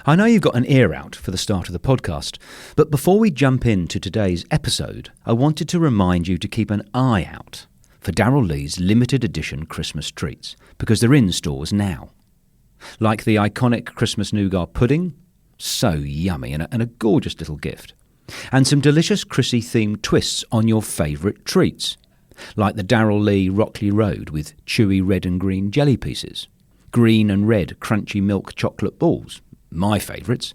I know you've got an ear out for the start of the podcast, but before we jump into today's episode, I wanted to remind you to keep an eye out for Darrell Lee's limited edition Christmas treats, because they're in stores now. Like the iconic Christmas nougat pudding, so yummy and a gorgeous little gift. And some delicious Chrissy-themed twists on your favourite treats, like the Darrell Lee Rockley Road with chewy red and green jelly pieces, green and red crunchy milk chocolate balls, my favourites,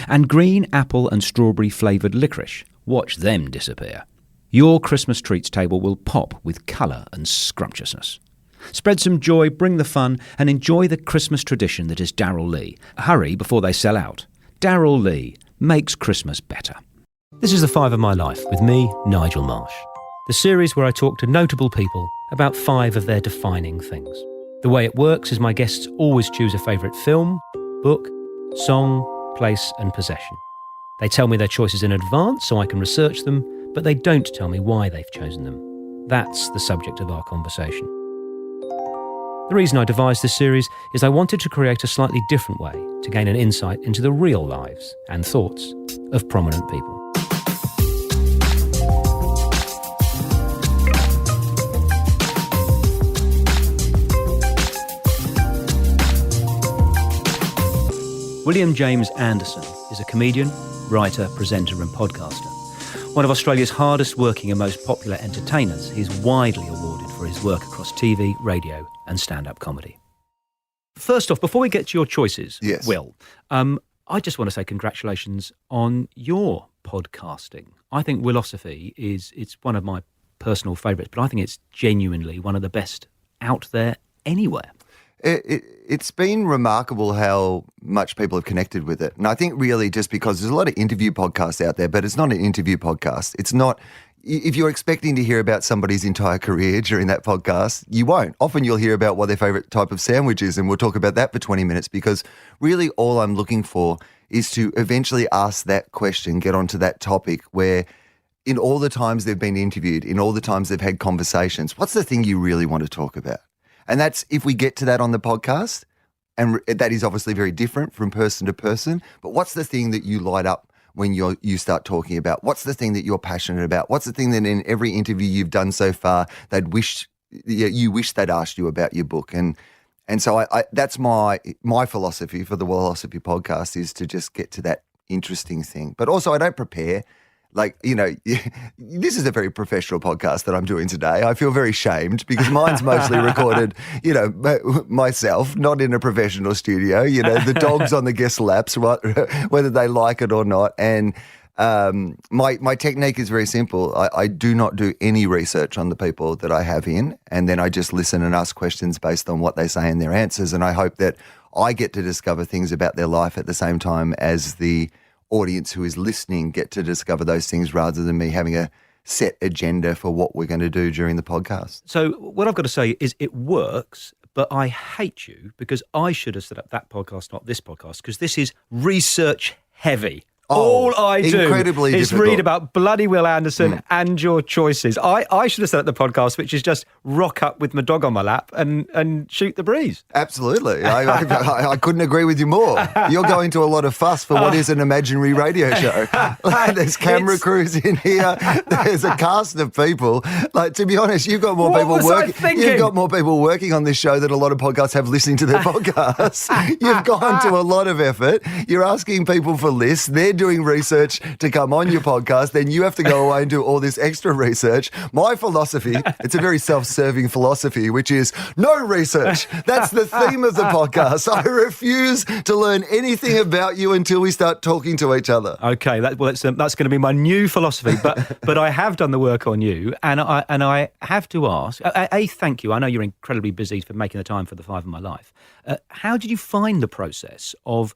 and green apple and strawberry flavoured licorice. Watch them disappear. Your Christmas treats table will pop with colour and scrumptiousness. Spread some joy, bring the fun, and enjoy the Christmas tradition that is Darrell Lee. Hurry before they sell out. Darrell Lee makes Christmas better. This is The Five of My Life with me, Nigel Marsh. The series where I talk to notable people about 5 of their defining things. The way it works is my guests always choose a favourite film, book, song, place and possession. They tell me their choices in advance so I can research them, but they don't tell me why they've chosen them. That's the subject of our conversation. The reason I devised this series is I wanted to create a slightly different way to gain an insight into the real lives and thoughts of prominent people. William James Anderson is a comedian, writer, presenter and podcaster. One of Australia's hardest working and most popular entertainers, he's widely awarded for his work across TV, radio and stand-up comedy. First off, before we get to your choices, yes. Will, I just want to say congratulations on your podcasting. I think Willosophy it's one of my personal favourites, but I think it's genuinely one of the best out there anywhere. It's been remarkable how much people have connected with it. And I think really just because there's a lot of interview podcasts out there, but it's not an interview podcast. It's not, if you're expecting to hear about somebody's entire career during that podcast, you won't. Often you'll hear about what their favourite type of sandwich is, and we'll talk about that for 20 minutes because really all I'm looking for is to eventually ask that question, get onto that topic where in all the times they've been interviewed, in all the times they've had conversations, what's the thing you really want to talk about? And that's if we get to that on the podcast, and that is obviously very different from person to person, but what's the thing that you light up when you start talking about? What's the thing that you're passionate about? What's the thing that in every interview you've done so far you wish they'd asked you about your book? And so I that's my philosophy for the Willosophy podcast is to just get to that interesting thing. But also I don't prepare. Like, you know, this is a very professional podcast that I'm doing today. I feel very shamed because mine's mostly recorded, you know, myself, not in a professional studio. You know, the dogs on the guest laps, whether they like it or not. And my technique is very simple. I do not do any research on the people that I have in, and then I just listen and ask questions based on what they say and their answers. And I hope that I get to discover things about their life at the same time as the audience who is listening get to discover those things rather than me having a set agenda for what we're going to do during the podcast. So what I've got to say is it works, but I hate you because I should have set up that podcast, not this podcast, because this is research heavy. All I do is difficult. read about bloody Wil Anderson and your choices. I should have set up the podcast, which is just rock up with my dog on my lap and shoot the breeze. Absolutely. I couldn't agree with you more. You're going to a lot of fuss for what is an imaginary radio show. There's camera crews in here. There's a cast of people. Like, to be honest, you've got more people working. You've got more people working on this show than a lot of podcasts have listening to their podcasts. You've gone to a lot of effort. You're asking people for lists. They're doing research to come on your podcast, then you have to go away and do all this extra research. My philosophy, it's a very self-serving philosophy, which is no research. That's the theme of the podcast. I refuse to learn anything about you until we start talking to each other. Okay, that's going to be my new philosophy. But I have done the work on you, and I have to ask. Thank you. I know you're incredibly busy for making the time for the 5 of my life. How did you find the process of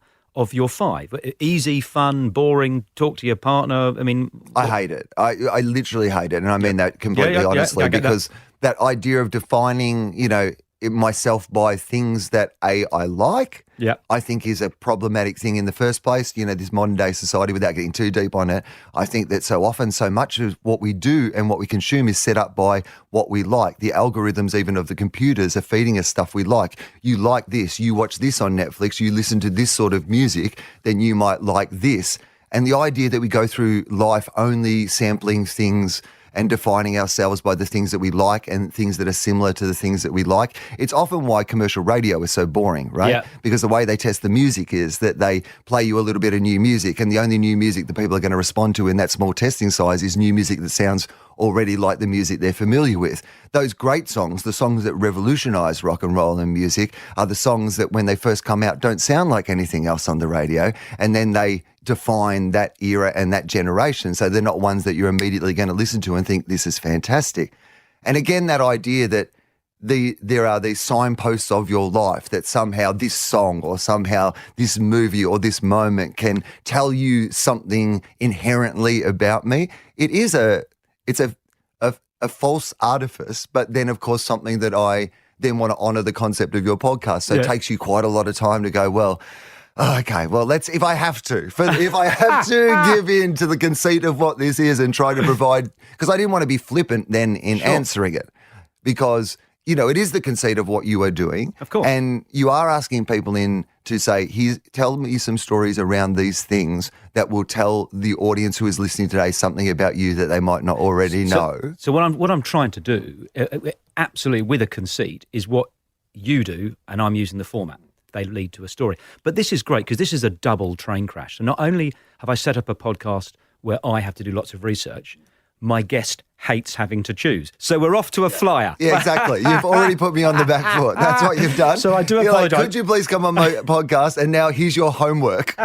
your 5? Easy, fun, boring, talk to your partner? I mean... I hate it. I literally hate it. And I mean that completely honestly because that idea of defining, you know, myself by things that I like, Yeah. I think is a problematic thing in the first place. This modern day society, without getting too deep on it, I think that so often so much of what we do and what we consume is set up by what we like. The algorithms even of the computers are feeding us stuff we like. You like this, you watch this on Netflix, you listen to this sort of music, then you might like this. And the idea that we go through life only sampling things and defining ourselves by the things that we like and things that are similar to the things that we like. It's often why commercial radio is so boring, right? Yeah. Because the way they test the music is that they play you a little bit of new music, and the only new music that people are going to respond to in that small testing size is new music that sounds already like the music they're familiar with. Those great songs, the songs that revolutionise rock and roll and music, are the songs that when they first come out don't sound like anything else on the radio, and then they define that era and that generation. So they're not ones that you're immediately going to listen to and think this is fantastic. And again, that idea that there are these signposts of your life that somehow this song or somehow this movie or this moment can tell you something inherently about me. It's a false artifice, but then of course something that I then want to honour the concept of your podcast. So It takes you quite a lot of time to go, well, okay, well, if I have to give in to the conceit of what this is and try to provide, because I didn't want to be flippant then in answering it, because, it is the conceit of what you are doing. Of course. And you are asking people in to say, tell me some stories around these things that will tell the audience who is listening today something about you that they might not already know. So what I'm trying to do, absolutely with a conceit, is what you do, and I'm using the format. They lead to a story. But this is great because this is a double train crash. So not only have I set up a podcast where I have to do lots of research, my guest hates having to choose. So we're off to a flyer. Yeah, exactly. You've already put me on the back foot. That's what you've done. So I do You're apologise. Could you please come on my podcast? And now here's your homework.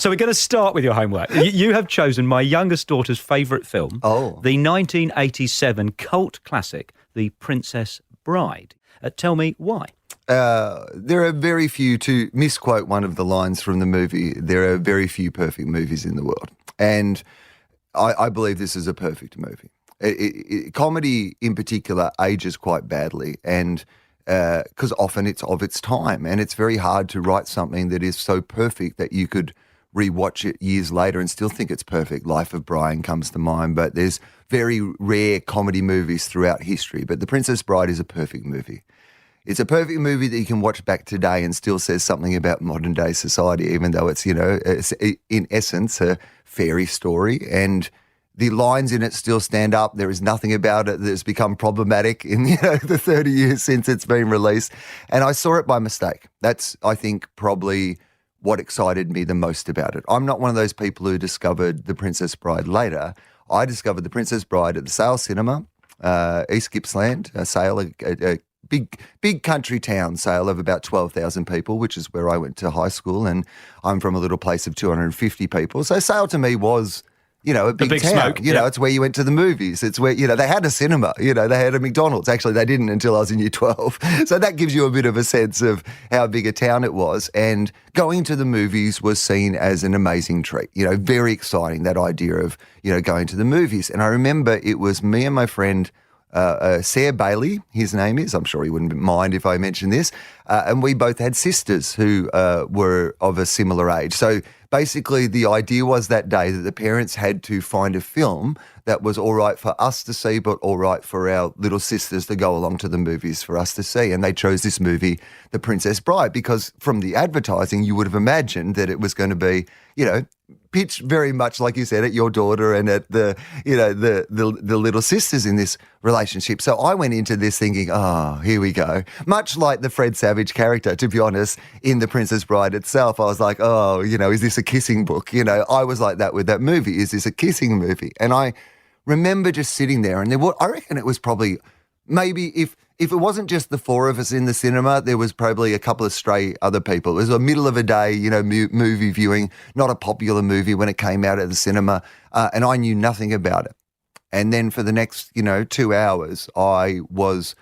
So we're going to start with your homework. You have chosen my youngest daughter's favourite film, the 1987 cult classic, The Princess Bride. Tell me why. There are very few, to misquote one of the lines from the movie, there are very few perfect movies in the world. And I believe this is a perfect movie. Comedy in particular ages quite badly, and because often it's of its time, and it's very hard to write something that is so perfect that you could rewatch it years later and still think it's perfect. Life of Brian comes to mind, but there's very rare comedy movies throughout history. But The Princess Bride is a perfect movie. It's a perfect movie that you can watch back today and still says something about modern day society, even though it's, it's in essence a fairy story, and the lines in it still stand up. There is nothing about it that has become problematic in the 30 years since it's been released. And I saw it by mistake. That's, I think, probably what excited me the most about it. I'm not one of those people who discovered The Princess Bride later. I discovered The Princess Bride at the Sale Cinema, East Gippsland, a big country town sale of about 12,000 people, which is where I went to high school, and I'm from a little place of 250 people. So Sale to me was, a big town. Smoke, It's where you went to the movies. It's where, they had a cinema, they had a McDonald's. Actually, they didn't until I was in year 12. So that gives you a bit of a sense of how big a town it was. And going to the movies was seen as an amazing treat, very exciting, that idea of, going to the movies. And I remember it was me and my friend, Sarah Bailey, his name is. I'm sure he wouldn't mind if I mentioned this. And we both had sisters who were of a similar age. So basically the idea was that day that the parents had to find a film that was all right for us to see, but all right for our little sisters to go along to the movies for us to see. And they chose this movie, The Princess Bride, because from the advertising, you would have imagined that it was going to be, pitched very much like you said at your daughter and at the little sisters in this relationship. So I went into this thinking, oh, here we go. Much like the Fred Savage character, to be honest, in The Princess Bride itself, I was like, oh, is this a kissing book? I was like that with that movie. Is this a kissing movie? And I remember just sitting there, and I reckon it was probably maybe if it wasn't just the four of us in the cinema, there was probably a couple of stray other people. It was the middle of a day, movie viewing, not a popular movie when it came out at the cinema, and I knew nothing about it. And then for the next, 2 hours, I was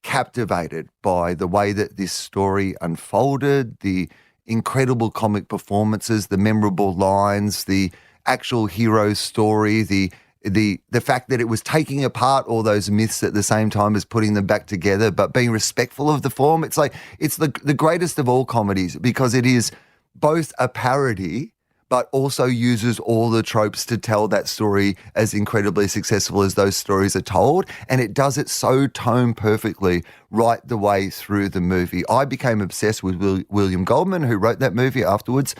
captivated by the way that this story unfolded, the incredible comic performances, the memorable lines, the actual hero's story, the the fact that it was taking apart all those myths at the same time as putting them back together, but being respectful of the form. It's like, it's the greatest of all comedies because it is both a parody but also uses all the tropes to tell that story as incredibly successful as those stories are told. And it does it so tone perfectly right the way through the movie. I became obsessed with William Goldman, who wrote that movie afterwards.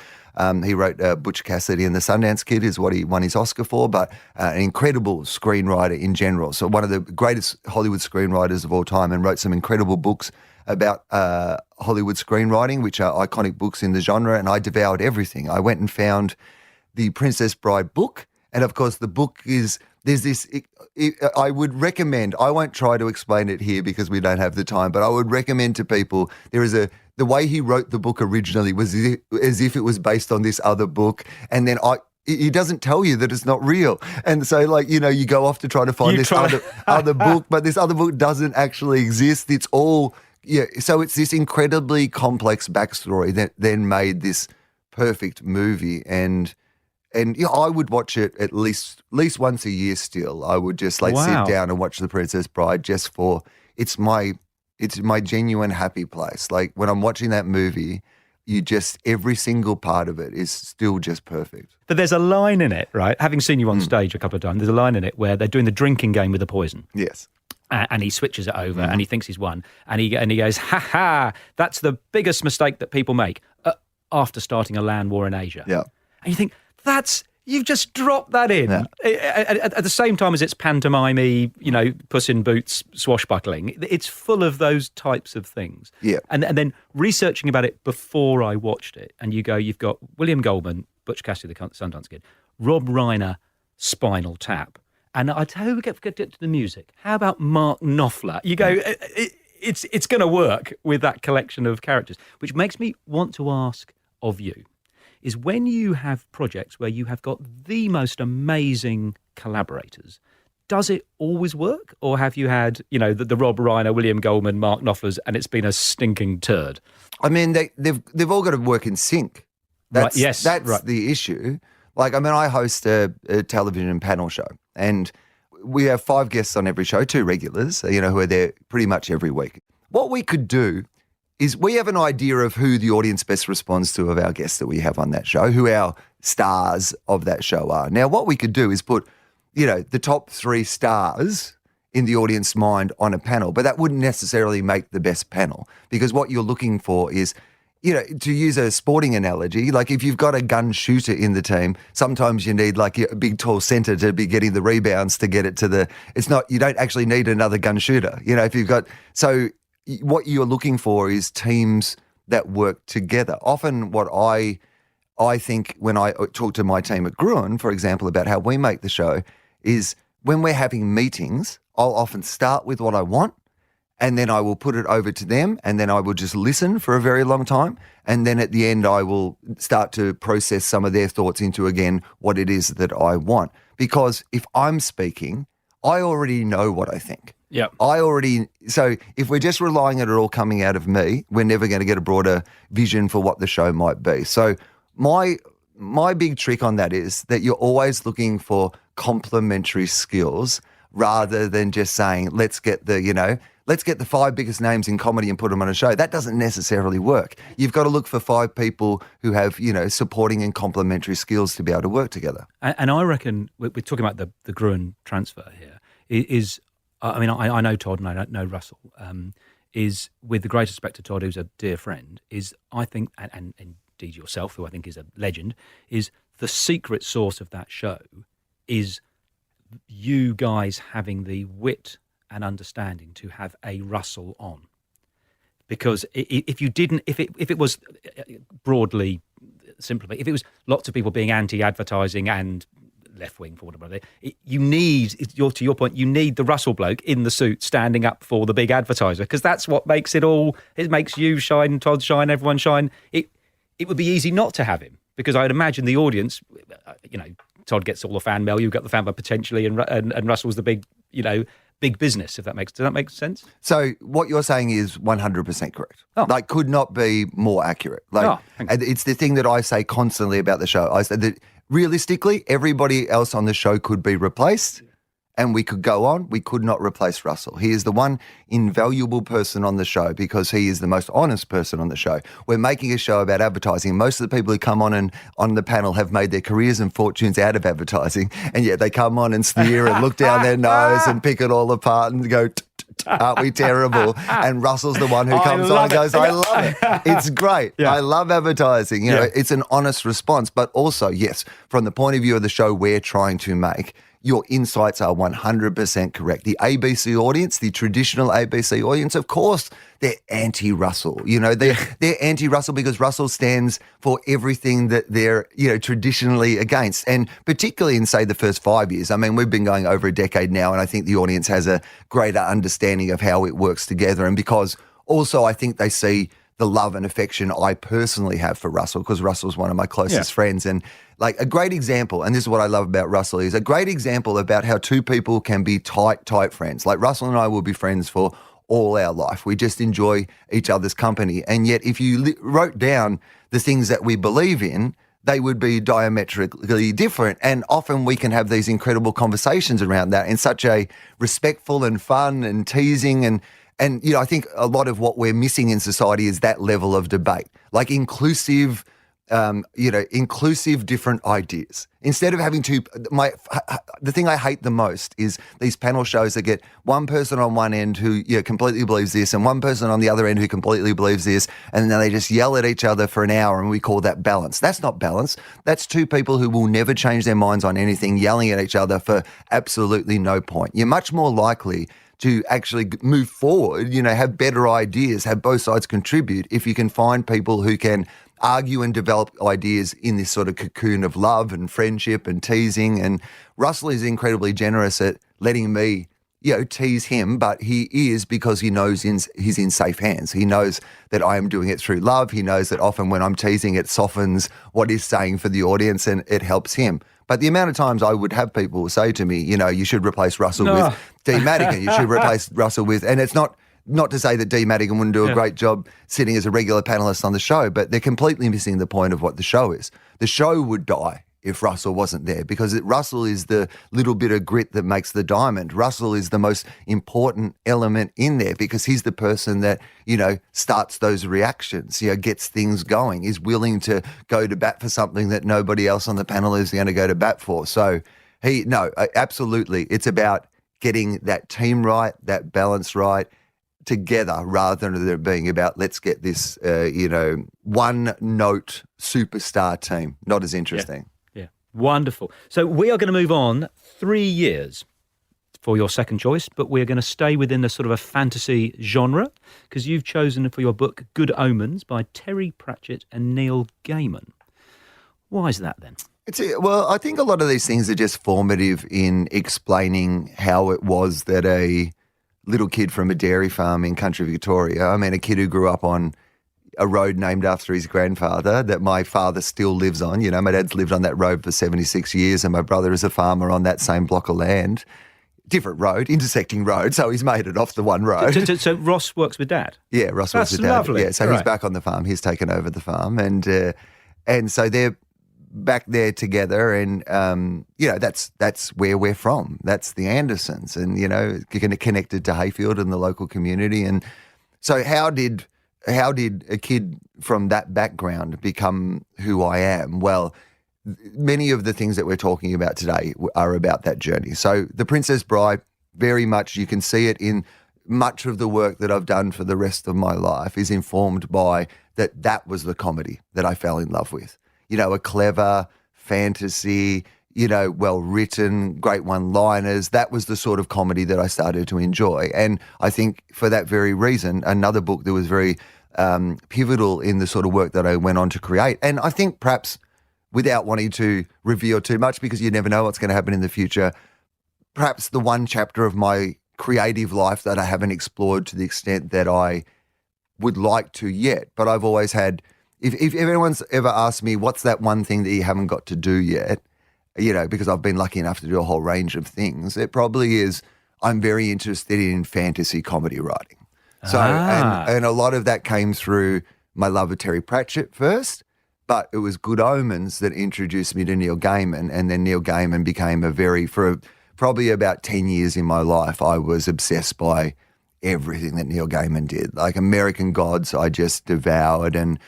He wrote Butch Cassidy and the Sundance Kid is what he won his Oscar for, but an incredible screenwriter in general. So one of the greatest Hollywood screenwriters of all time, and wrote some incredible books about Hollywood screenwriting, which are iconic books in the genre, and I devoured everything. I went and found the Princess Bride book, and of course the book is, there's this, I would recommend, I won't try to explain it here because we don't have the time, but I would recommend to people, the way he wrote the book originally was as if it was based on this other book, and then he doesn't tell you that it's not real. And so, like, you know, you go off to try to find other book, but this other book doesn't actually exist. It's all... Yeah, so it's this incredibly complex backstory that then made this perfect movie, and yeah, I would watch it at least once a year. Still, I would just sit down and watch The Princess Bride just for it's my genuine happy place. Like when I'm watching that movie, every single part of it is still just perfect. But there's a line in it, right? Having seen you on stage a couple of times, there's a line in it where they're doing the drinking game with the poison. Yes. And he switches it over and he thinks he's won. And he goes, ha, that's the biggest mistake that people make after starting a land war in Asia. Yeah. And you think, you've just dropped that in. Yeah. At the same time as it's pantomime-y, you know, Puss in Boots swashbuckling, it's full of those types of things. Yeah. And then researching about it before I watched it, and you've got William Goldman, Butch Cassidy, the Sundance Kid, Rob Reiner, Spinal Tap. And I tell you, we get to the music. How about Mark Knopfler? You go, it's going to work with that collection of characters, which makes me want to ask of you, is when you have projects where you have got the most amazing collaborators, does it always work? Or have you had, you know, the Rob Reiner, William Goldman, Mark Knopflers, and it's been a stinking turd? I mean, they've all got to work in sync. That's right. the issue. Like, I mean, I host a television panel show, and we have 5 guests on every show, 2 regulars, you know, who are there pretty much every week. What we could do is we have an idea of who the audience best responds to of our guests that we have on that show, who our stars of that show are. Now, what we could do is put, you know, the top 3 stars in the audience mind on a panel, but that wouldn't necessarily make the best panel, because what you're looking for is, you know, to use a sporting analogy, like if you've got a gun shooter in the team, sometimes you need like a big tall centre to be getting the rebounds to get it to you don't actually need another gun shooter. You know, so what you're looking for is teams that work together. Often what I think when I talk to my team at Gruen, for example, about how we make the show, is when we're having meetings, I'll often start with what I want, and then I will put it over to them, and then I will just listen for a very long time. And then at the end, I will start to process some of their thoughts into, again, what it is that I want. Because if I'm speaking, I already know what I think. Yeah. So if we're just relying on it all coming out of me, we're never going to get a broader vision for what the show might be. So my big trick on that is that you're always looking for complementary skills rather than just saying, let's get the 5 biggest names in comedy and put them on a show. That doesn't necessarily work. You've got to look for 5 people who have, you know, supporting and complementary skills to be able to work together. And I reckon we're talking about the Gruen transfer here is, I mean, I know Todd and I know Russell, is, with the greatest respect to Todd, who's a dear friend, is, I think, and indeed yourself, who I think is a legend, is the secret source of that show is you guys having the wit and understanding to have a Russell on. Because if it was broadly, simply, if it was lots of people being anti-advertising and left-wing for whatever, you need, to your point, you need the Russell bloke in the suit standing up for the big advertiser, because that's what makes it all, it makes you shine, Todd shine, everyone shine. It would be easy not to have him, because I'd imagine the audience, you know, Todd gets all the fan mail, you've got the fan mail potentially, and Russell's the big big business, does that make sense? So what you're saying is 100% correct. Oh. Like, could not be more accurate. And it's the thing that I say constantly about the show. I say that realistically, everybody else on the show could be replaced and we could go on. We could not replace Russell. He is the one invaluable person on the show because he is the most honest person on the show. We're making a show about advertising. Most of the people who come on the panel have made their careers and fortunes out of advertising, and yet they come on and sneer and look down their nose and pick it all apart and go, aren't we terrible? And Russell's the one who comes on and goes, I love it. It's great. Yeah. I love advertising. You know, it's an honest response. But also, yes, from the point of view of the show we're trying to make, your insights are 100% correct. The ABC audience, the traditional ABC audience, of course, they're anti-Russell. You know, they're anti-Russell because Russell stands for everything that they're, traditionally against. And particularly in, say, the first 5 years. I mean, we've been going over a decade now, and I think the audience has a greater understanding of how it works together. And because also I think they see the love and affection I personally have for Russell, because Russell's one of my closest friends. And like a great example, and this is what I love about Russell, is a great example about how two people can be tight friends. Like Russell and I will be friends for all our life. We just enjoy each other's company. And yet if you wrote down the things that we believe in, they would be diametrically different. And often we can have these incredible conversations around that in such a respectful and fun and teasing and I think a lot of what we're missing in society is that level of debate, like inclusive different ideas. Instead of having the thing I hate the most is these panel shows that get one person on one end who completely believes this and one person on the other end who completely believes this, and then they just yell at each other for an hour, and we call that balance. That's not balance. That's two people who will never change their minds on anything yelling at each other for absolutely no point. You're much more likely to actually move forward, have better ideas, have both sides contribute if you can find people who can argue and develop ideas in this sort of cocoon of love and friendship and teasing. And Russell is incredibly generous at letting me, tease him, but he is because he knows he's in safe hands. He knows that I am doing it through love. He knows that often when I'm teasing, it softens what he's saying for the audience and it helps him. But the amount of times I would have people say to me, you should replace Russell with Dee Madigan. You should replace Russell with, and it's not to say that Dee Madigan wouldn't do a great job sitting as a regular panelist on the show, but they're completely missing the point of what the show is. The show would die if Russell wasn't there because Russell is the little bit of grit that makes the diamond. Russell is the most important element in there because he's the person that, starts those reactions, gets things going, is willing to go to bat for something that nobody else on the panel is going to go to bat for. So absolutely. It's about getting that team right, that balance right, together rather than it being about let's get this, one-note superstar team. Not as interesting. Yeah. Wonderful. So we are going to move on 3 years for your second choice, but we're going to stay within the sort of a fantasy genre because you've chosen for your book Good Omens by Terry Pratchett and Neil Gaiman. Why is that then? Well, I think a lot of these things are just formative in explaining how it was that a little kid from a dairy farm in country Victoria, a kid who grew up on a road named after his grandfather that my father still lives on. My dad's lived on that road for 76 years and my brother is a farmer on that same block of land. Different road, intersecting road, so he's made it off the one road. So Ross works with Dad? Yeah, Ross works with Dad. That's lovely. Yeah, so he's back on the farm. He's taken over the farm and so they're back there together and, that's where we're from. That's the Andersons and, connected to Hayfield and the local community. And so how did a kid from that background become who I am? Well, many of the things that we're talking about today are about that journey. So The Princess Bride, very much you can see it in much of the work that I've done for the rest of my life is informed by that was the comedy that I fell in love with. A clever fantasy, well-written, great one-liners. That was the sort of comedy that I started to enjoy. And I think for that very reason, another book that was very pivotal in the sort of work that I went on to create. And I think perhaps without wanting to reveal too much because you never know what's going to happen in the future, perhaps the one chapter of my creative life that I haven't explored to the extent that I would like to yet. But I've always had, if anyone's ever asked me, what's that one thing that you haven't got to do yet, because I've been lucky enough to do a whole range of things, it probably is, I'm very interested in fantasy comedy writing. So, and a lot of that came through my love of Terry Pratchett first, but it was Good Omens that introduced me to Neil Gaiman, and then Neil Gaiman became probably about 10 years in my life, I was obsessed by everything that Neil Gaiman did. Like American Gods, I just devoured, and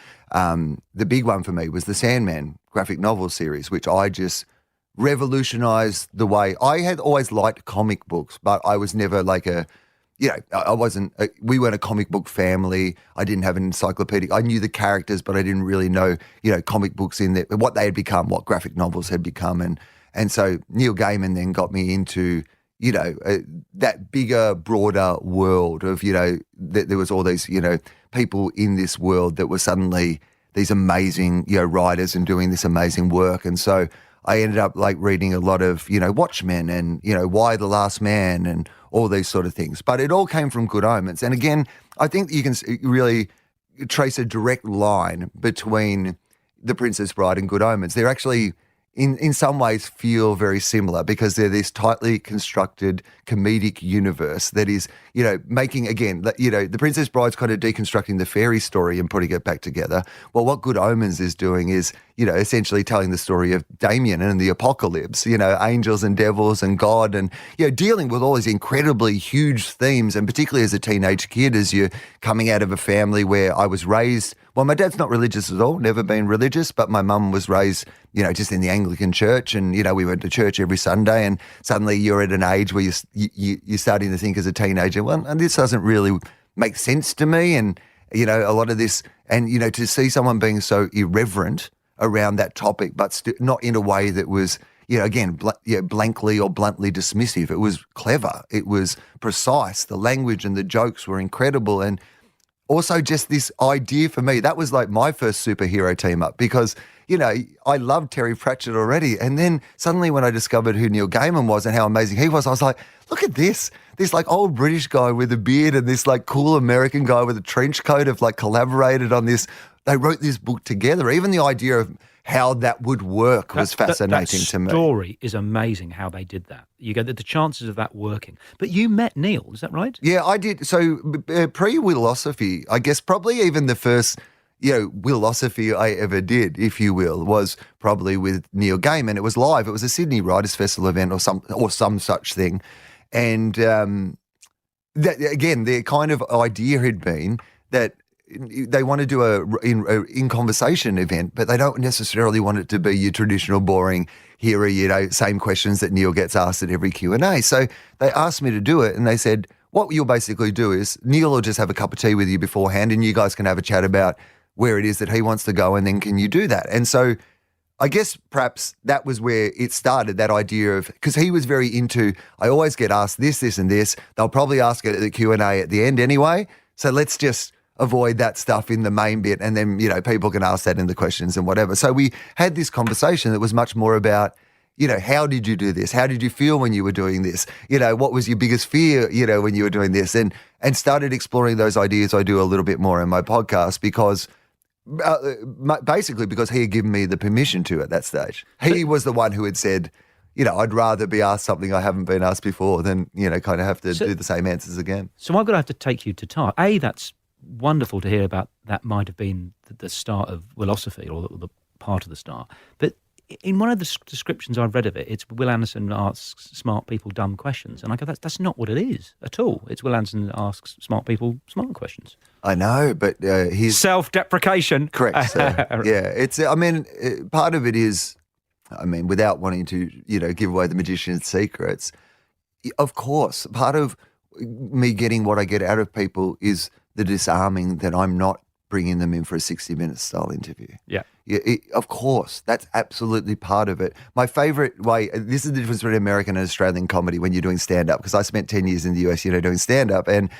the big one for me was the Sandman graphic novel series, which I just revolutionized the way. I had always liked comic books, but I was never like we weren't a comic book family. I didn't have an encyclopedic. I knew the characters, but I didn't really know, comic books what they had become, what graphic novels had become. And so Neil Gaiman then got me into, that bigger, broader world of, that there was all these, people in this world that were suddenly these amazing, writers and doing this amazing work. And so I ended up like reading a lot of, Watchmen and, Why the Last Man and all these sort of things. But it all came from Good Omens. And again, I think you can really trace a direct line between The Princess Bride and Good Omens. They're actually, in some ways, feel very similar because they're this tightly constructed comedic universe that is, making, again, The Princess Bride's kind of deconstructing the fairy story and putting it back together. Well, what Good Omens is doing is, essentially telling the story of Damien and the apocalypse, angels and devils and God and, dealing with all these incredibly huge themes, and particularly as a teenage kid, as you're coming out of a family where I was raised. Well, my dad's not religious at all, never been religious, but my mum was raised, just in the Anglican church, and, we went to church every Sunday, and suddenly you're at an age where you're starting to think as a teenager, well, and this doesn't really make sense to me, and, a lot of this, and, to see someone being so irreverent around that topic, but not in a way that was, blankly or bluntly dismissive. It was clever. It was precise. The language and the jokes were incredible, and also just this idea for me, that was like my first superhero team up because, I loved Terry Pratchett already. And then suddenly when I discovered who Neil Gaiman was and how amazing he was, I was like, look at this like old British guy with a beard and this like cool American guy with a trench coat have like collaborated on this. They wrote this book together. Even the idea of how that would work was fascinating to me. That story is amazing how they did that. You get the chances of that working. But you met Neil, is that right? Yeah, I did. So pre-Willosophy, I guess probably even the first, Willosophy I ever did, if you will, was probably with Neil Gaiman. It was live. It was a Sydney Writers Festival event or some such thing. And that, again, the kind of idea had been that they want to do a in conversation event, but they don't necessarily want it to be your traditional boring, here are, same questions that Neil gets asked at every Q&A. So they asked me to do it, and they said, what you'll basically do is Neil will just have a cup of tea with you beforehand, and you guys can have a chat about where it is that he wants to go, and then can you do that? And so I guess perhaps that was where it started, that idea of, because he was very into, I always get asked this, and this. They'll probably ask it at the Q&A at the end anyway, so let's just avoid that stuff in the main bit, and then, people can ask that in the questions and whatever. So we had this conversation that was much more about, how did you do this? How did you feel when you were doing this? What was your biggest fear, when you were doing this? And started exploring those ideas. I do a little bit more in my podcast because basically because he had given me the permission to at that stage. He was the one who had said, I'd rather be asked something I haven't been asked before than, kind of have to do the same answers again. So I'm going to have to take you to task. That's wonderful to hear about. That might have been the start of Willosophy, or the part of the start. But in one of the descriptions I've read of it, it's Wil Anderson asks smart people dumb questions. And I go, that's not what it is at all. It's Wil Anderson asks smart people smart questions. I know, but he's... Self-deprecation. Correct. So, yeah, it's, part of it is, without wanting to, give away the magician's secrets, of course, part of me getting what I get out of people is the disarming that I'm not bringing them in for a 60-minute style interview. Yeah. Of course, that's absolutely part of it. My favourite way, this is the difference between American and Australian comedy when you're doing stand-up, because I spent 10 years in the US, doing stand-up, and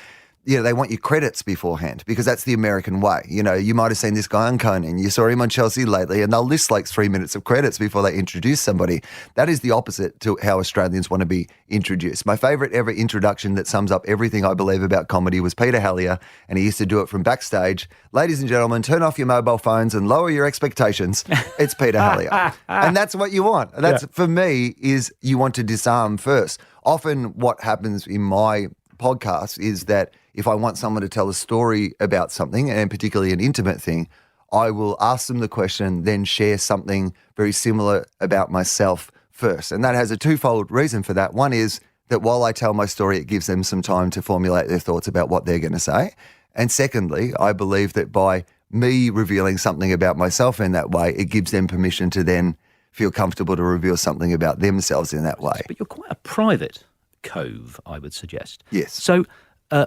they want your credits beforehand because that's the American way. You might have seen this guy on Conan. You saw him on Chelsea lately, and they'll list like 3 minutes of credits before they introduce somebody. That is the opposite to how Australians want to be introduced. My favourite ever introduction that sums up everything I believe about comedy was Peter Hallier, and he used to do it from backstage. Ladies and gentlemen, turn off your mobile phones and lower your expectations. It's Peter Hallier. And that's what you want. That's, for me, is you want to disarm first. Often what happens in my podcast is that if I want someone to tell a story about something, and particularly an intimate thing, I will ask them the question, then share something very similar about myself first. And that has a twofold reason for that. One is that while I tell my story, it gives them some time to formulate their thoughts about what they're going to say. And secondly, I believe that by me revealing something about myself in that way, it gives them permission to then feel comfortable to reveal something about themselves in that way. But you're quite a private cove, I would suggest. Yes. So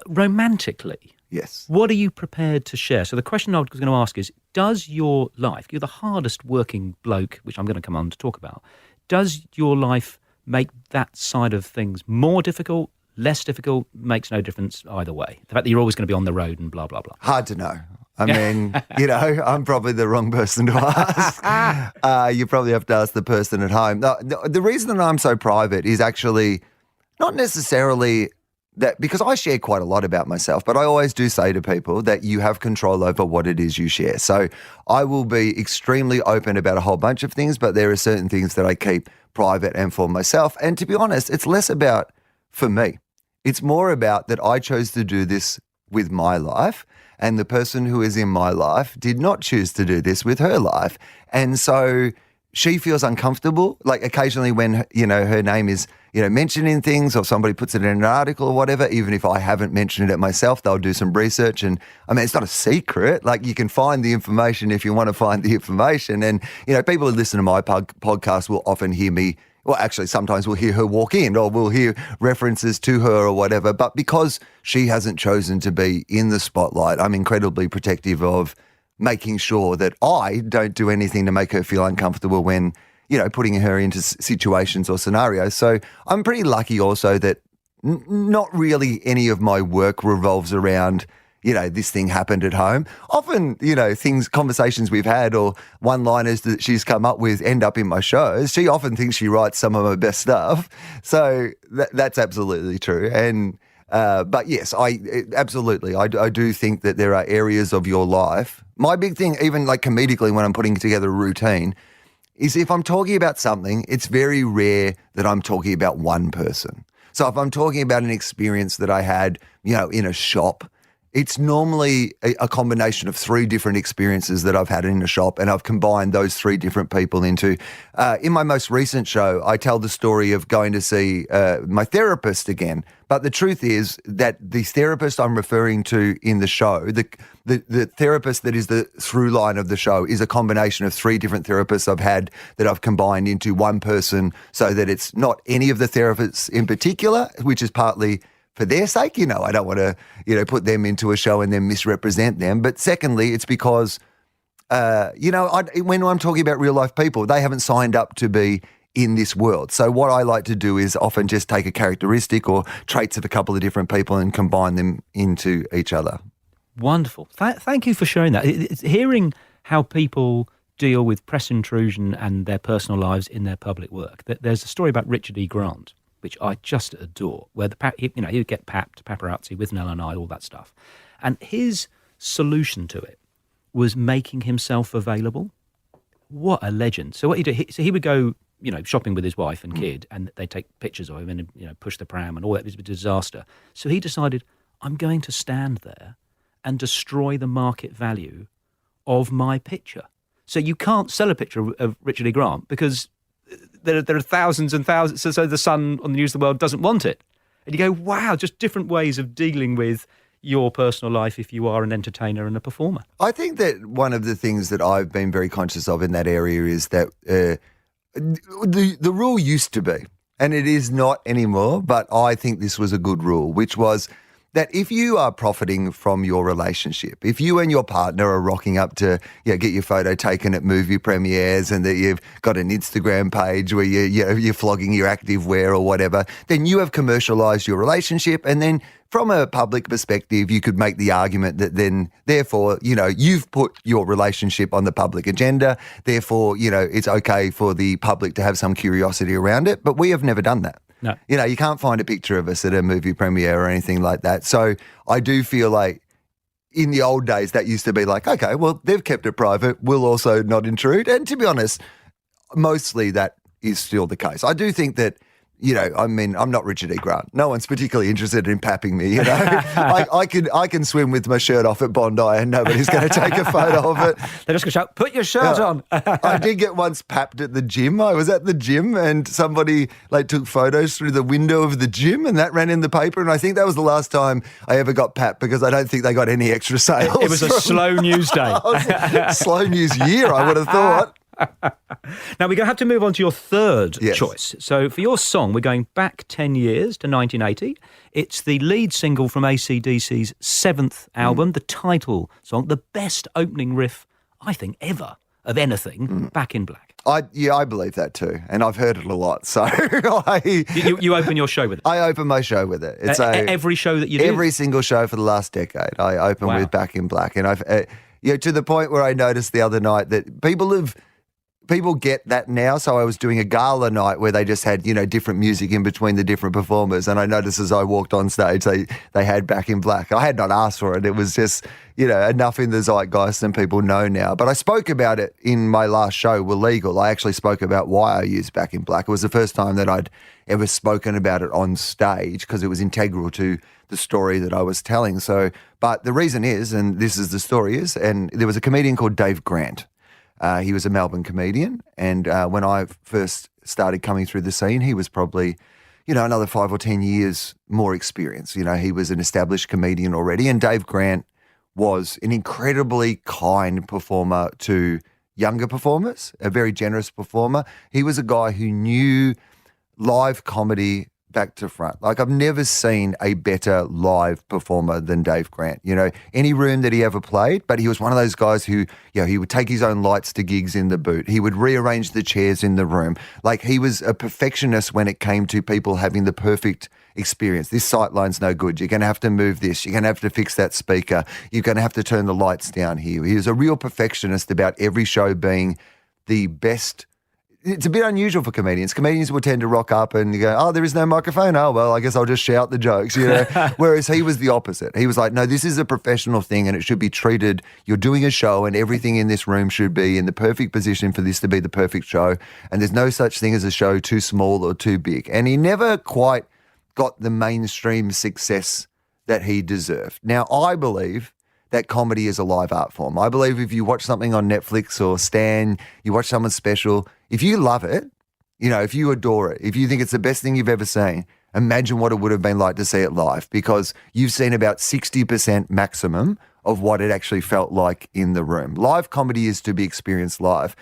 romantically, yes, what are you prepared to share? So the question I was going to ask is, does your life, you're the hardest working bloke, which I'm going to come on to talk about, does your life make that side of things more difficult, less difficult, makes no difference either way? The fact that you're always going to be on the road and blah, blah, blah. Hard to know. I mean, I'm probably the wrong person to ask. You probably have to ask the person at home. The reason that I'm so private is actually not necessarily that, because I share quite a lot about myself, but I always do say to people that you have control over what it is you share. So I will be extremely open about a whole bunch of things, but there are certain things that I keep private and for myself. And to be honest, it's less about for me. It's more about that I chose to do this with my life, and the person who is in my life did not choose to do this with her life. And so she feels uncomfortable, like occasionally when, her name is, mentioned in things, or somebody puts it in an article or whatever, even if I haven't mentioned it myself, they'll do some research. And I mean, it's not a secret. Like, you can find the information if you want to find the information. And, people who listen to my podcast will often hear me. Well, actually, sometimes we'll hear her walk in, or we'll hear references to her or whatever. But because she hasn't chosen to be in the spotlight, I'm incredibly protective of making sure that I don't do anything to make her feel uncomfortable when, putting her into situations or scenarios. So I'm pretty lucky also that not really any of my work revolves around, this thing happened at home. Often, conversations we've had or one-liners that she's come up with end up in my shows. She often thinks she writes some of my best stuff. So that's absolutely true. And but yes, I do think that there are areas of your life. My big thing, even like comedically when I'm putting together a routine, is if I'm talking about something, it's very rare that I'm talking about one person. So if I'm talking about an experience that I had, in a shop, it's normally a combination of 3 different experiences that I've had in a shop, and I've combined those 3 different people into. In my most recent show, I tell the story of going to see my therapist again. But the truth is that the therapist I'm referring to in the show, the therapist that is the through line of the show, is a combination of 3 different therapists I've had that I've combined into one person, so that it's not any of the therapists in particular, which is partly for their sake. I don't want to, put them into a show and then misrepresent them. But secondly, it's because, when I'm talking about real life people, they haven't signed up to be in this world. So what I like to do is often just take a characteristic or traits of a couple of different people and combine them into each other. Wonderful. Thank you for sharing that. It's hearing how people deal with press intrusion and their personal lives in their public work. There's a story about Richard E. Grant, which I just adore, where he would get paparazzi with Nell and I, all that stuff. And his solution to it was making himself available. What a legend. So what he did, he would go, shopping with his wife and kid, and they'd take pictures of him and, push the pram and all that. It was a disaster. So he decided, I'm going to stand there and destroy the market value of my picture. So you can't sell a picture of Richard E. Grant because there are thousands and thousands, so the Sun on the News of the World doesn't want it. And you go, wow, just different ways of dealing with your personal life if you are an entertainer and a performer. I think that one of the things that I've been very conscious of in that area is that the rule used to be, and it is not anymore, but I think this was a good rule, which was that if you are profiting from your relationship, if you and your partner are rocking up to get your photo taken at movie premieres and that you've got an Instagram page where you're flogging your activewear or whatever, then you have commercialized your relationship. And then from a public perspective, you could make the argument that then, therefore, you've put your relationship on the public agenda. Therefore, it's okay for the public to have some curiosity around it. But we have never done that. No. You can't find a picture of us at a movie premiere or anything like that. So I do feel like in the old days that used to be like, okay, well, they've kept it private. We'll also not intrude. And to be honest, mostly that is still the case. I do think that, I'm not Richard E. Grant. No one's particularly interested in papping me, I can swim with my shirt off at Bondi and nobody's going to take a photo of it. They're just going to shout, put your shirt on. I did get once papped at the gym. I was at the gym and somebody took photos through the window of the gym and that ran in the paper. And I think that was the last time I ever got papped because I don't think they got any extra sales. It was a slow news day. Slow news year, I would have thought. Now, we're going to have to move on to your third Yes. choice. So for your song, we're going back 10 years to 1980. It's the lead single from AC/DC's seventh album, the title song, the best opening riff, I think, ever of anything, Back in Black. I believe that too. And I've heard it a lot. So You open your show with it? I open my show with it. It's every show that you do? Every single show for the last decade, I open with Back in Black. And I've, to the point where I noticed the other night that people get that now. So I was doing a gala night where they just had, different music in between the different performers. And I noticed as I walked on stage, they had Back in Black. I had not asked for it. It was just, enough in the zeitgeist and people know now. But I spoke about it in my last show, We're Legal. I actually spoke about why I used Back in Black. It was the first time that I'd ever spoken about it on stage because it was integral to the story that I was telling. So, but the reason is, and this is the story is, and there was a comedian called Dave Grant. He was a Melbourne comedian, and when I first started coming through the scene, he was probably, another 5 or 10 years more experience. He was an established comedian already, and Dave Grant was an incredibly kind performer to younger performers, a very generous performer. He was a guy who knew live comedy back to front. I've never seen a better live performer than Dave Grant. Any room that he ever played, but he was one of those guys who, he would take his own lights to gigs in the boot. He would rearrange the chairs in the room. He was a perfectionist when it came to people having the perfect experience. This sight line's no good. You're going to have to move this. You're going to have to fix that speaker. You're going to have to turn the lights down here. He was a real perfectionist about every show being the best. It's a bit unusual for comedians. Comedians will tend to rock up and go, oh, there is no microphone. Oh, well, I guess I'll just shout the jokes, Whereas he was the opposite. He was like, no, this is a professional thing and it should be treated. You're doing a show and everything in this room should be in the perfect position for this to be the perfect show. And there's no such thing as a show too small or too big. And he never quite got the mainstream success that he deserved. Now, I believe that comedy is a live art form. I believe if you watch something on Netflix or Stan, you watch someone's special, if you love it, if you adore it, if you think it's the best thing you've ever seen, imagine what it would have been like to see it live because you've seen about 60% maximum of what it actually felt like in the room. Live comedy is to be experienced live.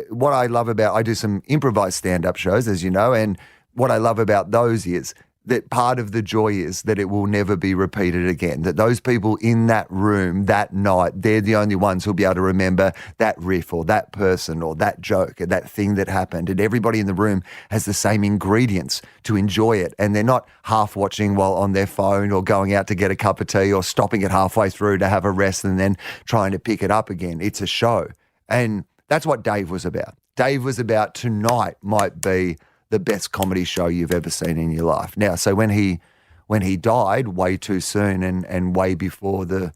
What I love about, I do some improvised stand-up shows, as you know, and what I love about those is that part of the joy is that it will never be repeated again, that those people in that room that night, they're the only ones who'll be able to remember that riff or that person or that joke or that thing that happened. And everybody in the room has the same ingredients to enjoy it. And they're not half watching while on their phone or going out to get a cup of tea or stopping it halfway through to have a rest and then trying to pick it up again. It's a show. And that's what Dave was about. Dave was about tonight might be the best comedy show you've ever seen in your life. Now, so when he died way too soon and way before the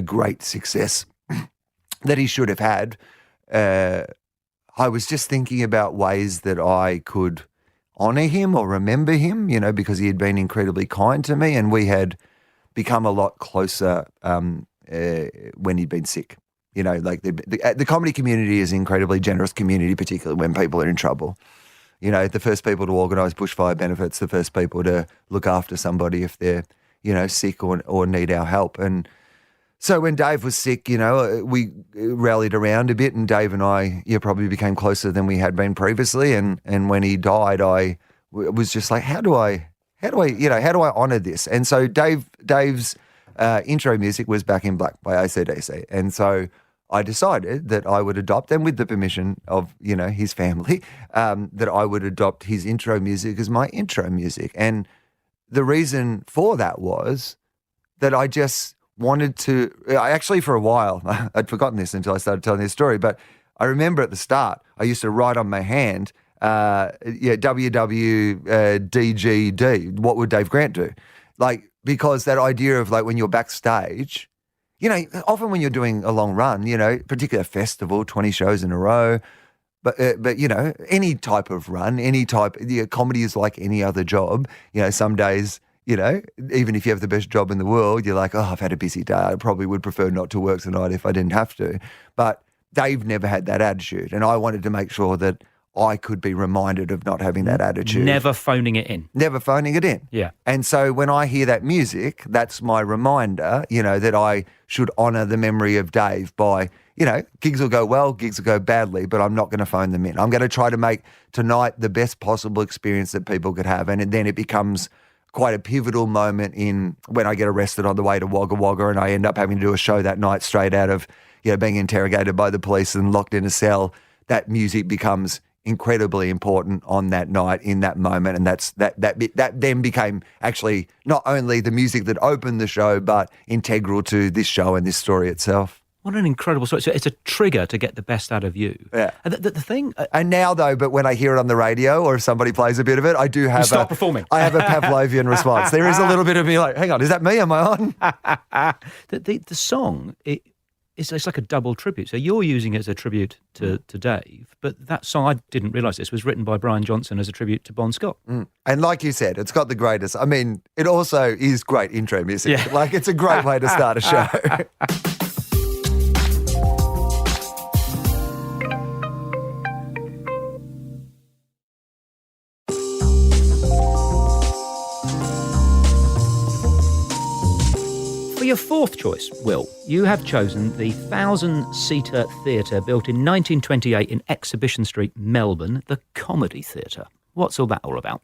great success that he should have had, I was just thinking about ways that I could honour him or remember him, because he had been incredibly kind to me and we had become a lot closer when he'd been sick. The comedy community is an incredibly generous community, particularly when people are in trouble. The first people to organise bushfire benefits, the first people to look after somebody if they're, sick or need our help. And so when Dave was sick, we rallied around a bit and Dave and I probably became closer than we had been previously. And when he died, I was just like, how do I how do I honour this? And so Dave's intro music was Back in Black by AC/DC. And so I decided that I would adopt, and with the permission of, his family, that I would adopt his intro music as my intro music. And the reason for that was that I just wanted to, I actually for a while, I'd forgotten this until I started telling this story, but I remember at the start, I used to write on my hand, WWDGD, what would Dave Grant do? Like, because that idea of like when you're backstage, often when you're doing a long run, particularly a festival, 20 shows in a row, but any type of run, comedy is like any other job. Some days, even if you have the best job in the world, you're like, oh, I've had a busy day. I probably would prefer not to work tonight if I didn't have to. But Dave never had that attitude, and I wanted to make sure that I could be reminded of not having that attitude. Never phoning it in. Never phoning it in. Yeah. And so when I hear that music, that's my reminder, that I should honour the memory of Dave by, gigs will go well, gigs will go badly, but I'm not going to phone them in. I'm going to try to make tonight the best possible experience that people could have. And then it becomes quite a pivotal moment in when I get arrested on the way to Wagga Wagga and I end up having to do a show that night straight out of, being interrogated by the police and locked in a cell. That music becomes incredibly important on that night, in that moment, and that then became actually not only the music that opened the show, but integral to this show and this story itself. What an incredible story. So it's a trigger to get the best out of you. Yeah. And the thing... and now, though, but when I hear it on the radio or if somebody plays a bit of it, I do have you start performing. I have a Pavlovian response. There is a little bit of me like, hang on, is that me? Am I on? The song... It's like a double tribute. So you're using it as a tribute to Dave, but that song, I didn't realise this, was written by Brian Johnson as a tribute to Bon Scott. And like you said, it's got the greatest, it also is great intro music. Yeah. Like, it's a great way to start a show. For your fourth choice, Wil, you have chosen the 1,000-seater theatre built in 1928 in Exhibition Street, Melbourne, the Comedy Theatre. What's all that all about?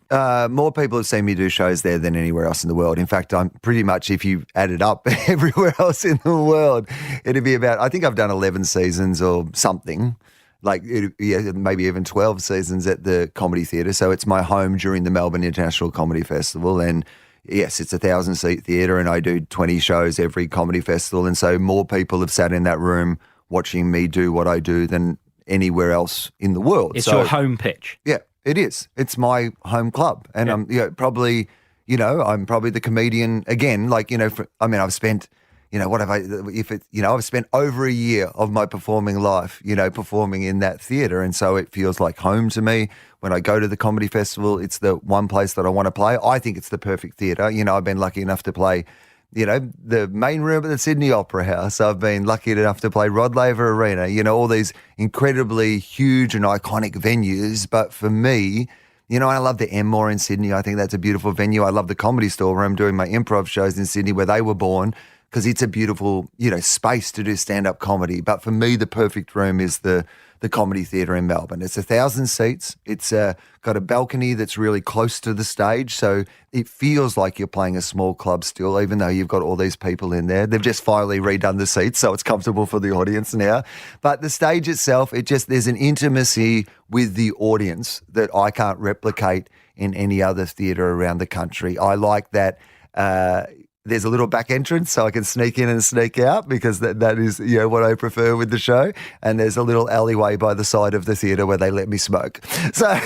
More people have seen me do shows there than anywhere else in the world. In fact, I'm pretty much, if you add it up, everywhere else in the world, it'd be about, I think I've done 11 seasons or something, maybe even 12 seasons at the Comedy Theatre. So it's my home during the Melbourne International Comedy Festival, and yes, it's a 1,000-seat theatre and I do 20 shows every comedy festival. And so more people have sat in that room watching me do what I do than anywhere else in the world. It's your home pitch. Yeah, it is. It's my home club. And I'm probably the comedian again, I've spent, I've spent over a year of my performing life, performing in that theatre. And so it feels like home to me. When I go to the comedy festival, it's the one place that I want to play. I think it's the perfect theatre. I've been lucky enough to play, the main room at the Sydney Opera House. I've been lucky enough to play Rod Laver Arena, all these incredibly huge and iconic venues. But for me, I love the Enmore in Sydney. I think that's a beautiful venue. I love the Comedy Store where I'm doing my improv shows in Sydney where they were born, because it's a beautiful, space to do stand-up comedy. But for me, the perfect room is the Comedy Theatre in Melbourne. It's 1,000 seats. It's got a balcony that's really close to the stage, so it feels like you're playing a small club still, even though you've got all these people in there. They've just finally redone the seats, so it's comfortable for the audience now. But the stage itself, there's an intimacy with the audience that I can't replicate in any other theatre around the country. I like that. There's a little back entrance so I can sneak in and sneak out, because that is what I prefer with the show. And there's a little alleyway by the side of the theatre where they let me smoke. So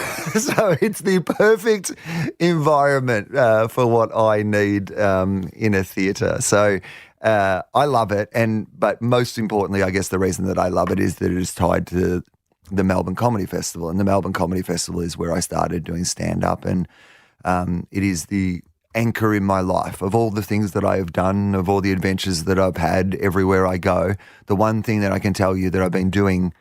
it's the perfect environment for what I need in a theatre. So I love it. But most importantly, I guess the reason that I love it is that it is tied to the Melbourne Comedy Festival. And the Melbourne Comedy Festival is where I started doing stand-up. And it is the anchor in my life of all the things that I have done, of all the adventures that I've had everywhere I go. The one thing that I can tell you that I've been doing,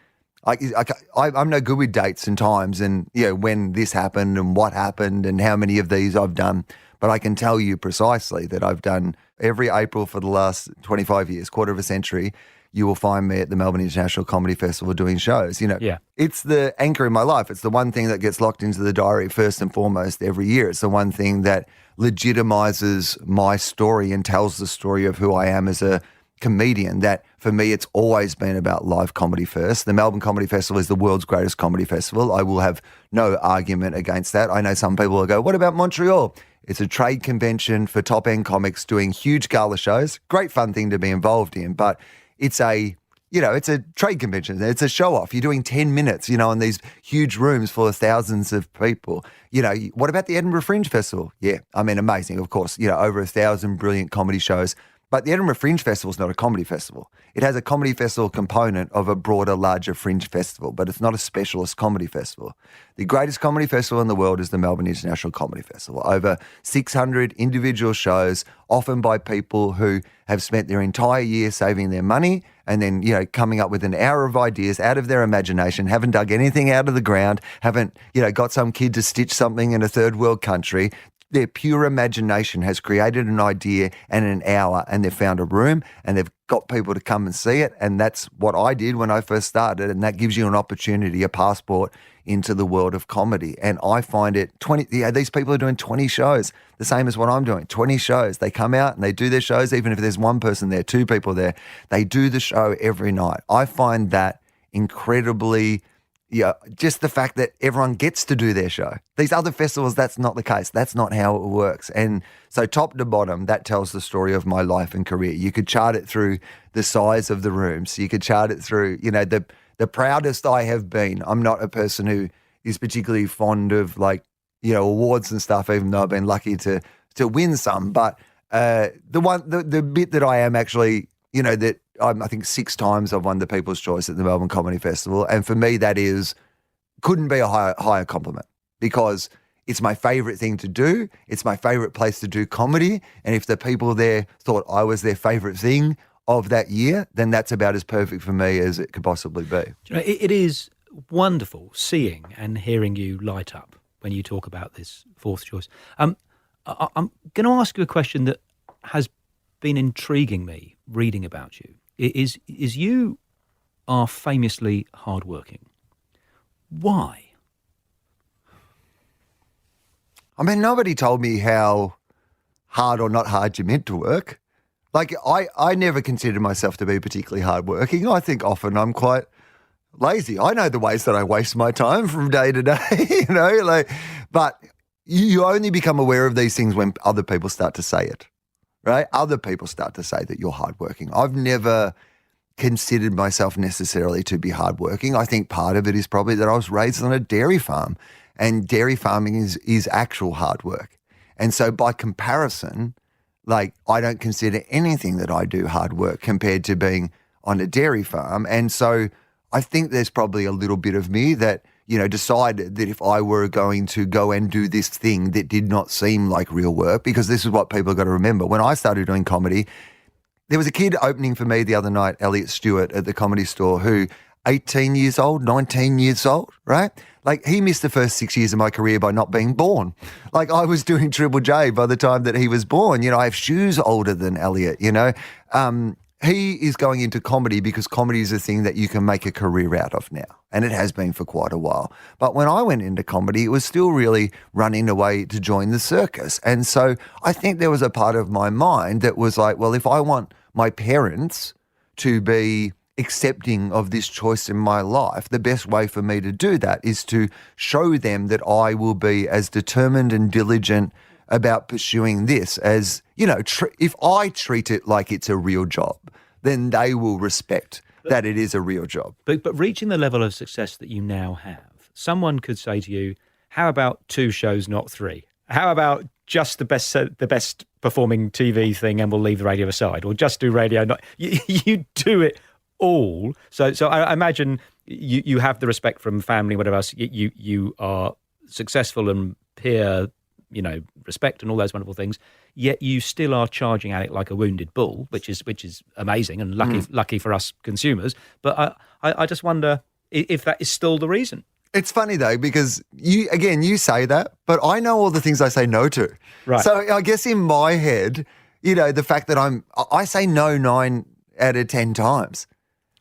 I'm no good with dates and times and when this happened and what happened and how many of these I've done, but I can tell you precisely that I've done every April for the last 25 years, quarter of a century, you will find me at the Melbourne International Comedy Festival doing shows. Yeah. It's the anchor in my life. It's the one thing that gets locked into the diary first and foremost every year. It's the one thing that legitimizes my story and tells the story of who I am as a comedian. That for me, it's always been about live comedy first. The Melbourne Comedy Festival is the world's greatest comedy festival. I will have no argument against that. I know some people will go, what about Montreal? It's a trade convention for top-end comics doing huge gala shows. Great fun thing to be involved in, but it's a trade convention. It's a show-off. You're doing 10 minutes, in these huge rooms full of thousands of people. What about the Edinburgh Fringe Festival? Yeah, amazing, of course. Over 1,000 brilliant comedy shows. But the Edinburgh Fringe Festival is not a comedy festival. It has a comedy festival component of a broader, larger fringe festival, but it's not a specialist comedy festival. The greatest comedy festival in the world is the Melbourne International Comedy Festival. Over 600 individual shows, often by people who have spent their entire year saving their money and then, coming up with an hour of ideas out of their imagination, haven't dug anything out of the ground, haven't, got some kid to stitch something in a third world country. Their pure imagination has created an idea in an hour, and they've found a room and they've got people to come and see it. And that's what I did when I first started. And that gives you an opportunity, a passport into the world of comedy. And I find it these people are doing 20 shows, the same as what I'm doing, 20 shows. They come out and they do their shows, even if there's one person there, two people there, they do the show every night. I find that incredibly just the fact that everyone gets to do their show. These other festivals, that's not the case. That's not how it works. And so top to bottom, that tells the story of my life and career. You could chart it through the size of the rooms. You could chart it through, the proudest I have been. I'm not a person who is particularly fond of awards and stuff, even though I've been lucky to win some. But the bit that I am actually, that I think 6 times I've won the People's Choice at the Melbourne Comedy Festival. And for me, that couldn't be a higher compliment, because it's my favourite thing to do. It's my favourite place to do comedy. And if the people there thought I was their favourite thing of that year, then that's about as perfect for me as it could possibly be. It is wonderful seeing and hearing you light up when you talk about this fourth choice. I'm going to ask you a question that has been intriguing me reading about you. Is you are famously hardworking. Why? Nobody told me how hard or not hard you meant to work. I never considered myself to be particularly hardworking. I think often I'm quite lazy. I know the ways that I waste my time from day to day, but you only become aware of these things when other people start to say it. Right? Other people start to say that you're hardworking. I've never considered myself necessarily to be hardworking. I think part of it is probably that I was raised on a dairy farm, and dairy farming is actual hard work. And so by comparison, I don't consider anything that I do hard work compared to being on a dairy farm. And so I think there's probably a little bit of me that, decided that if I were going to go and do this thing that did not seem like real work, because this is what people got to remember. When I started doing comedy, there was a kid opening for me the other night, Elliot Stewart, at the Comedy Store, who 18 years old, 19 years old, right? He missed the first 6 years of my career by not being born. I was doing Triple J by the time that he was born. I have shoes older than Elliot, He is going into comedy because comedy is a thing that you can make a career out of now, and it has been for quite a while. But when I went into comedy, it was still really running away to join the circus. And so I think there was a part of my mind that was well, if I want my parents to be accepting of this choice in my life, the best way for me to do that is to show them that I will be as determined and diligent about pursuing this as, if I treat it like it's a real job, then they will respect that it is a real job. But reaching the level of success that you now have, someone could say to you, how about 2 shows, not 3? How about just the best performing TV thing and we'll leave the radio aside, or just do radio? You do it all. So I imagine you have the respect from family, whatever else. You are successful and peer respect and all those wonderful things, yet you still are charging at it like a wounded bull, which is amazing and lucky for us consumers. But I just wonder if that is still the reason. It's funny though, because you say that, but I know all the things I say no to. Right. So I guess in my head, the fact that I say no 9 out of 10 times.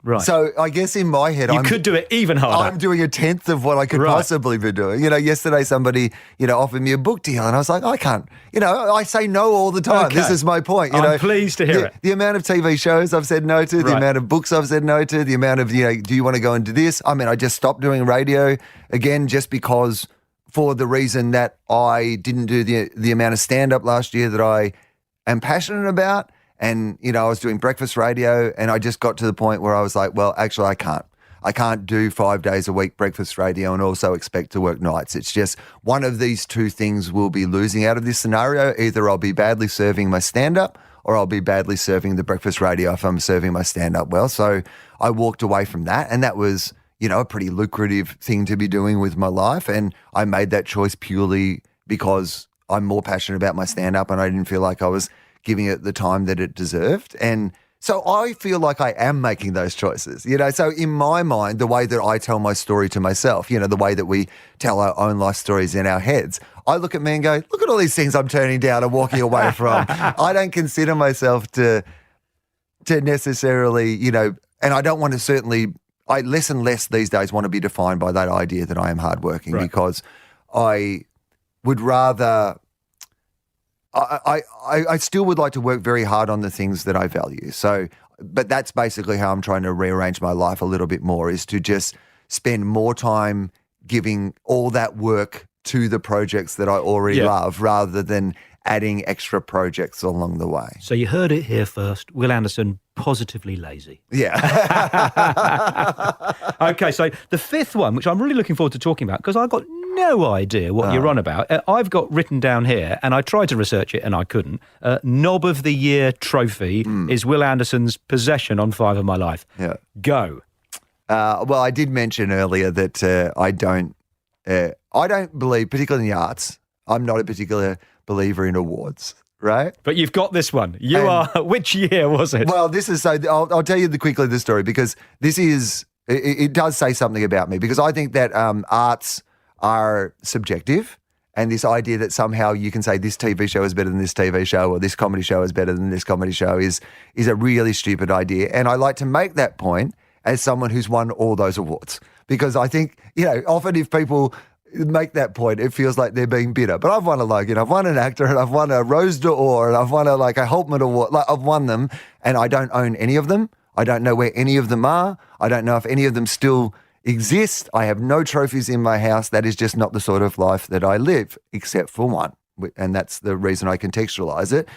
Right. So I guess in my head, You could do it even harder. I'm doing a tenth of what I could possibly be doing. Yesterday somebody, offered me a book deal and I was like, I can't, I say no all the time. Okay. This is my point. I'm pleased to hear it. The amount of TV shows I've said no to, the amount of books I've said no to, the amount of, do you want to go and do this? I mean, I just stopped doing radio again just because for the reason that I didn't do the amount of stand-up last year that I am passionate about. And, I was doing breakfast radio and I just got to the point where I was like, well, actually, I can't. I can't do 5 days a week breakfast radio and also expect to work nights. It's just one of these two things will be losing out of this scenario. Either I'll be badly serving my stand-up or I'll be badly serving the breakfast radio if I'm serving my stand-up well. So I walked away from that and that was, a pretty lucrative thing to be doing with my life. And I made that choice purely because I'm more passionate about my stand-up and I didn't feel like I was giving it the time that it deserved. And so I feel like I am making those choices, So in my mind, the way that I tell my story to myself, the way that we tell our own life stories in our heads, I look at me and go, look at all these things I'm turning down and walking away from. I don't consider myself to necessarily, and I don't want to I less and less these days want to be defined by that idea that I am hardworking because I would rather... I still would like to work very hard on the things that I value. So, but that's basically how I'm trying to rearrange my life a little bit more, is to just spend more time giving all that work to the projects that I already love rather than adding extra projects along the way. So you heard it here first. Wil Anderson, positively lazy. Yeah. Okay, so the fifth one, which I'm really looking forward to talking about, because I've got no idea what you're on about. I've got written down here, and I tried to research it and I couldn't. Knob of the Year trophy is Wil Anderson's possession on 5 of My Life. Yeah. Go. Well, I did mention earlier that I don't believe, particularly in the arts, I'm not a particular believer in awards, right? But you've got this one. You are. Which year was it? Well, this is I'll tell you quickly the story because this is, it does say something about me because I think that arts are subjective, and this idea that somehow you can say this TV show is better than this TV show or this comedy show is better than this comedy show is a really stupid idea. And I like to make that point as someone who's won all those awards because I think, often if people make that point, it feels like they're being bitter. But I've won a Logan, I've won an actor, and I've won a Rose d'Or, and I've won a Holtman Award. I've won them, and I don't own any of them. I don't know where any of them are. I don't know if any of them still exist. I have no trophies in my house. That is just not the sort of life that I live, except for one. And that's the reason I contextualize it,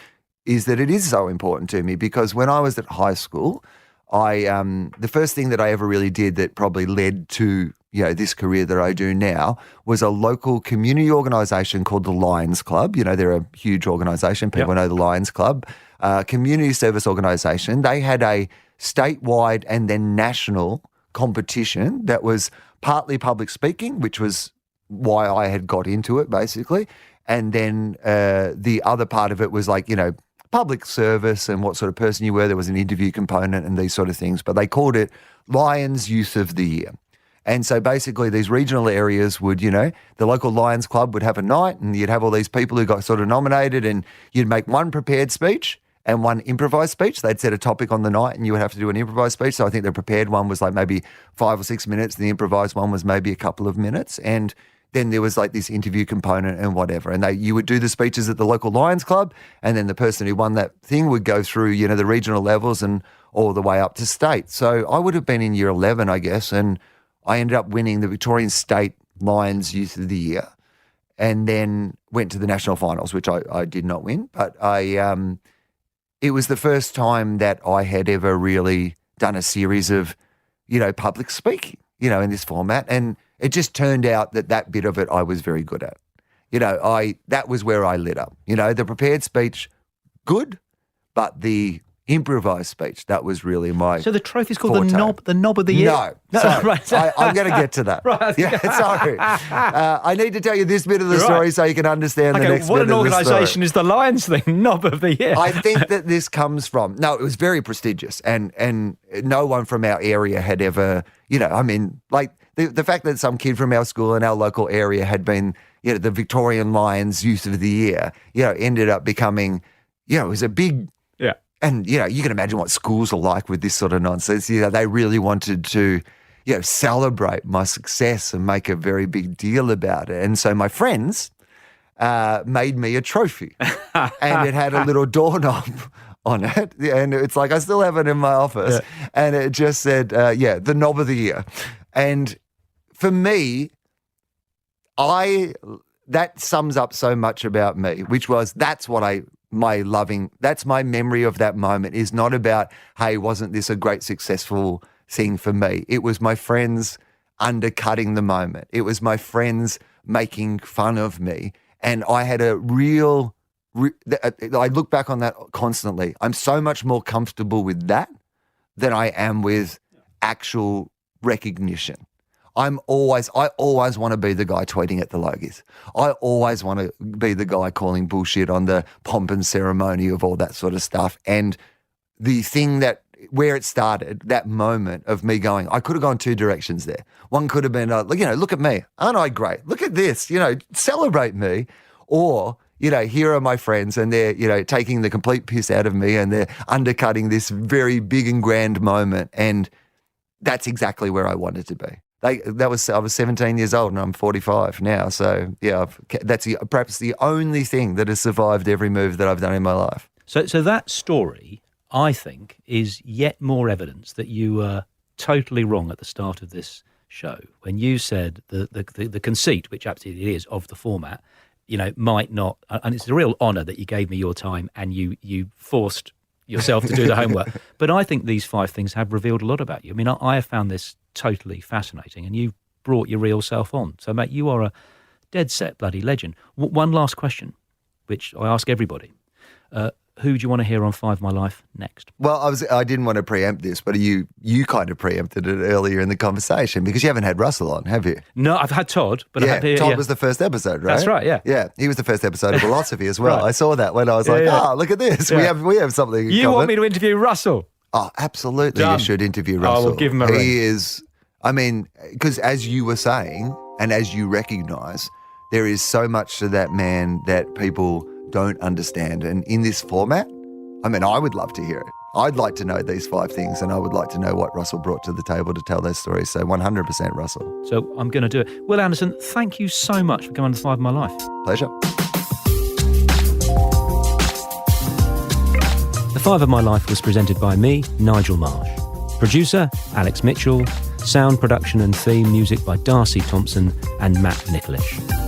is that it is so important to me because when I was at high school, the first thing that I ever really did that probably led to this career that I do now was a local community organisation called the Lions Club. They're a huge organisation. People know the Lions Club. Community service organisation. They had a statewide and then national competition that was partly public speaking, which was why I had got into it basically. And then the other part of it was public service and what sort of person you were. There was an interview component and these sort of things, but they called it Lions Youth of the Year. And so basically these regional areas would, the local Lions Club would have a night and you'd have all these people who got sort of nominated and you'd make one prepared speech and one improvised speech. They'd set a topic on the night and you would have to do an improvised speech. So I think the prepared one was maybe 5 or 6 minutes. The improvised one was maybe a couple of minutes. And then there was this interview component and whatever. And you would do the speeches at the local Lions Club and then the person who won that thing would go through, the regional levels and all the way up to state. So I would have been in year 11, I guess, and I ended up winning the Victorian State Lions Youth of the Year and then went to the national finals, which I did not win. But it was the first time that I had ever really done a series of, public speaking, in this format. And it just turned out that bit of it I was very good at. That was where I lit up. The prepared speech, good, but the improvised speech, that was really my So the trophy's called forte. the knob of the year? No, sorry. Right. I'm going to get to that. Right. Yeah, sorry. I need to tell you this bit of the story so you can understand the next bit of the story. What an organisation is the Lions thing, knob of the year? I think that this comes from, it was very prestigious and no one from our area had ever, the fact that some kid from our school in our local area had been, the Victorian Lions Youth of the Year, ended up becoming, it was a big and, you know, you can imagine what schools are like with this sort of nonsense. You know, they really wanted to, you know, celebrate my success and make a very big deal about it. And so my friends made me a trophy, and it had a little doorknob on it. And it's like, I still have it in my office. Yeah. And it just said, the knob of the year. And for me, that sums up so much about me, which was, that's my memory of that moment, is not about, hey, wasn't this a great successful thing for me? It was my friends undercutting the moment. It was my friends making fun of me. And I had I look back on that constantly. I'm so much more comfortable with that than I am with actual recognition. I always want to be the guy tweeting at the Logies. I always want to be the guy calling bullshit on the pomp and ceremony of all that sort of stuff. And the thing where it started, that moment of me going, I could have gone two directions there. One could have been, look at me. Aren't I great? Look at this, celebrate me. Or, here are my friends, and they're, taking the complete piss out of me, and they're undercutting this very big and grand moment. And that's exactly where I wanted to be. I was 17 years old and I'm 45 now. So, yeah, that's perhaps the only thing that has survived every move that I've done in my life. So that story, I think, is yet more evidence that you were totally wrong at the start of this show when you said the conceit, which absolutely it is, of the format, might not, and it's a real honour that you gave me your time and you forced yourself to do the homework. But I think these 5 things have revealed a lot about you. I mean, I have found this totally fascinating, and you've brought your real self on. So, mate, you are a dead set bloody legend. One last question, which I ask everybody. Who do you want to hear on 5 My Life next? Well, I didn't want to preempt this, but you kind of preempted it earlier in the conversation because you haven't had Russell on, have you? No, I've had Todd, but Todd was the first episode, right? That's right, yeah. Yeah, he was the first episode of Philosophy as well. Right. I saw that when I was look at this. Yeah. We have something in You common. Want me to interview Russell? Oh, absolutely. Done. You should interview Russell. We'll give him a ring. He is, because as you were saying, and as you recognise, there is so much to that man that people don't understand. And in this format, I would love to hear it. I'd like to know these 5 things, and I would like to know what Russell brought to the table to tell those stories. So 100% Russell. So I'm going to do it. Wil Anderson, thank you so much for coming to 5 My Life. Pleasure. The 5 of My Life was presented by me, Nigel Marsh. Producer, Alex Mitchell. Sound production and theme music by Darcy Thompson and Matt Nicholish.